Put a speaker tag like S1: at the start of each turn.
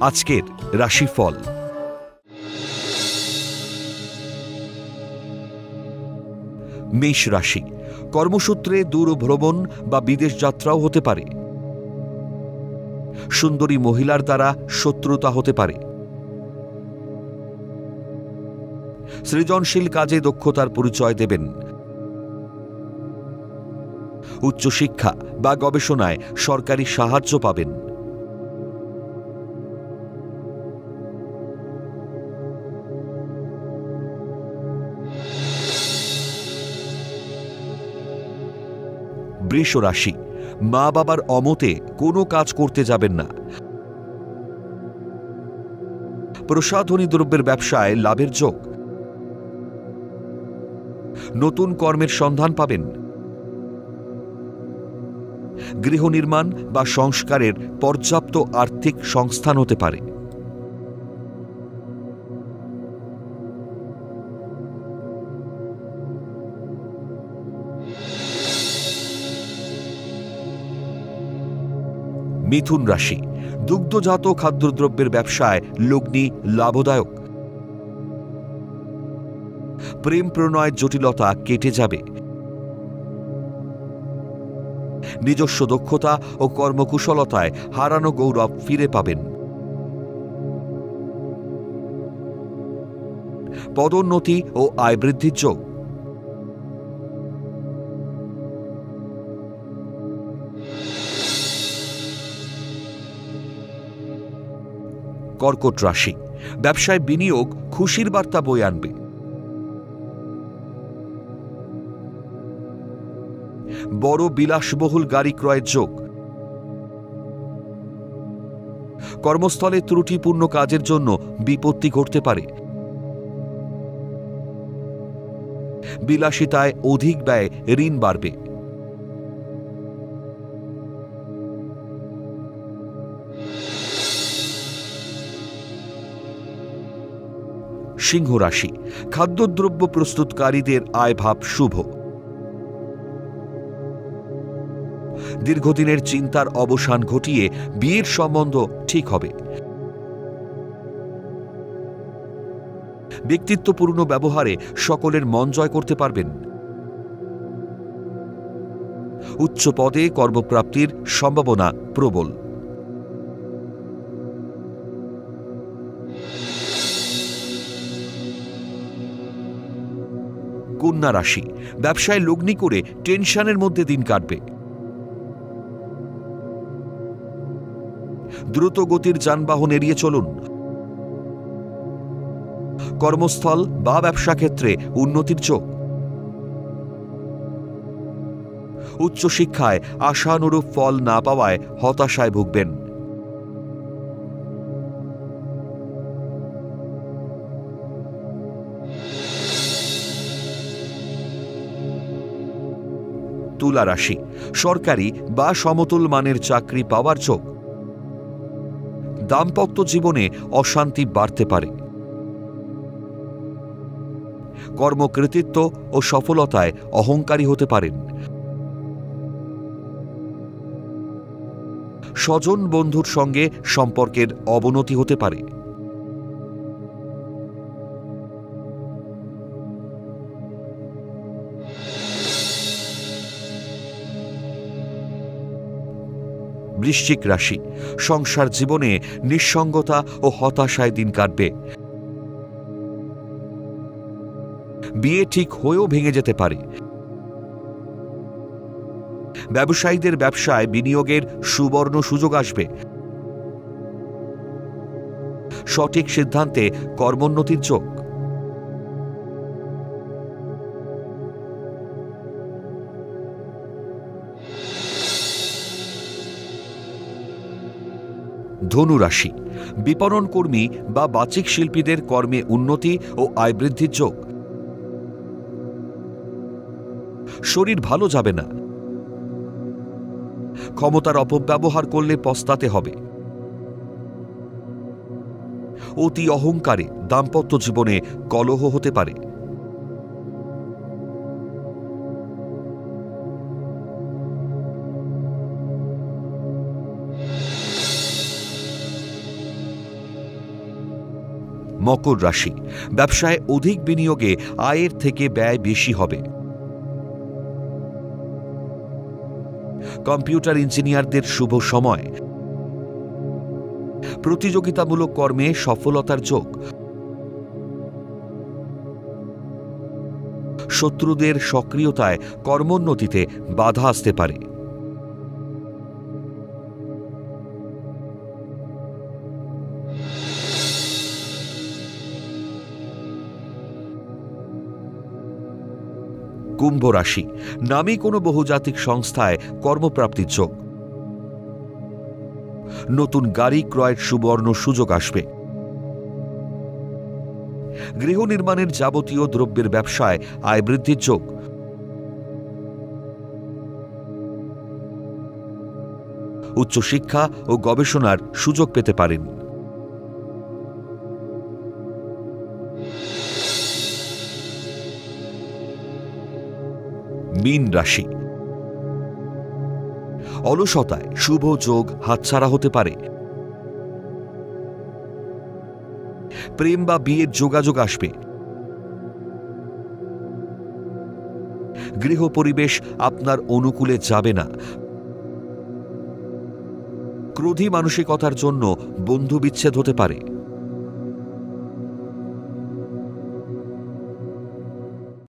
S1: আজকের রাশিফল। মেষ রাশি, কর্মসূত্রে দূর ভ্রমণ বা বিদেশ যাত্রাও হতে পারে। সুন্দরী মহিলার দ্বারা শত্রুতা হতে পারে। সৃজনশীল কাজে দক্ষতার পরিচয় দেবেন। উচ্চশিক্ষা বা গবেষণায় সরকারি সাহায্য পাবেন। বৃষ রাশি, মা বাবার অমতে কোনো কাজ করতে যাবেন না। প্রসাধনী দ্রব্যের ব্যবসায় লাভের যোগ। নতুন কর্মের সন্ধান পাবেন। গৃহ নির্মাণ বা সংস্কারের পর্যাপ্ত আর্থিক সংস্থান হতে পারে। মিথুন রাশি, দুগ্ধজাত খাদ্যদ্রব্যের ব্যবসায় লগ্নি লাভদায়ক। প্রেম প্রণয়ের জটিলতা কেটে যাবে। নিজস্ব দক্ষতা ও কর্মকুশলতায় হারানো গৌরব ফিরে পাবেন। পদোন্নতি ও আয় বৃদ্ধির যোগ। কর্কট রাশি, ব্যবসায় বিনিয়োগ খুশির বার্তা বয়ে আনবে। বড় বিলাসবহুল গাড়ি ক্রয়ের যোগ। কর্মস্থলে ত্রুটিপূর্ণ কাজের জন্য বিপত্তি ঘটতে পারে। বিলাসিতায় অধিক ব্যয়, ঋণ বাড়বে। সিংহ রাশি, খাদ্যদ্রব্য প্রস্তুতকারীদের আয়ভাব শুভ। দীর্ঘদিনের চিন্তার অবসান ঘটিয়ে বিয়ের সম্বন্ধ ঠিক হবে। ব্যক্তিত্বপূর্ণ ব্যবহারে সকলের মন জয় করতে পারবেন। উচ্চ পদে কর্মপ্রাপ্তির সম্ভাবনা প্রবল। কন্যা রাশি, ব্যবসায় লগ্নি করে টেনশনের মধ্যে দিন কাটবে। দ্রুত গতির যানবাহন এড়িয়ে চলুন। কর্মস্থল বা ব্যবসা ক্ষেত্রে উন্নতির যোগ। উচ্চশিক্ষায় আশানুরূপ ফল না পাওয়ায় হতাশায় ভুগবেন। তুলা রাশি, সরকারি বা সমতুল মানের চাকরি পাওয়ার যোগ। দাম্পত্য জীবনে অশান্তি বাড়তে পারে। কর্মকৃতিত্ব ও সফলতায় অহংকারী হতে পারেন। স্বজন বন্ধুর সঙ্গে সম্পর্কের অবনতি হতে পারে। বৃশ্চিক রাশি, সংসার জীবনে নিঃসঙ্গতা ও হতাশায় দিন কাটবে। বিয়ে ঠিক হয়েও ভেঙে যেতে পারে। ব্যবসায়ীদের ব্যবসায় বিনিয়োগের সুবর্ণ সুযোগ আসবে। সঠিক সিদ্ধান্তে কর্মোন্নতির যোগ। ধনু রাশি, বিপণন কর্মী বা বাচিক শিল্পীদের কর্মে উন্নতি ও আয় বৃদ্ধির যোগ। শরীর ভালো যাবে না। ক্ষমতার অপব্যবহার করলে পস্তাতে হবে। অতি অহংকারে দাম্পত্য জীবনে কলহ হতে পারে। মকর রাশি, ব্যবসায় অধিক বিনিয়োগে আয়ের থেকে ব্যয় বেশি হবে। কম্পিউটার ইঞ্জিনিয়ারদের শুভ সময়। প্রতিযোগিতামূলক কর্মে সফলতার যোগ। শত্রুদের সক্রিয়তায় কর্মোন্নতিতে বাধা আসতে পারে। কুম্ভ রাশি, নামী কোনো বহুজাতিক সংস্থায় কর্মপ্রাপ্তির যোগ। নতুন গাড়ি ক্রয়ের সুবর্ণ সুযোগ আসবে। গৃহ নির্মাণের যাবতীয় দ্রব্যের ব্যবসায় আয় বৃদ্ধির যোগ। উচ্চশিক্ষা ও গবেষণার সুযোগ পেতে পারেন। মীন রাশি, অলসতায় শুভ যোগ হাতছাড়া হতে পারে। প্রেম বা বিয়ের যোগাযোগ আসবে। গৃহ পরিবেশ আপনার অনুকূলে যাবে না। ক্রোধী মানসিকতার জন্য বন্ধু বিচ্ছেদ হতে পারে।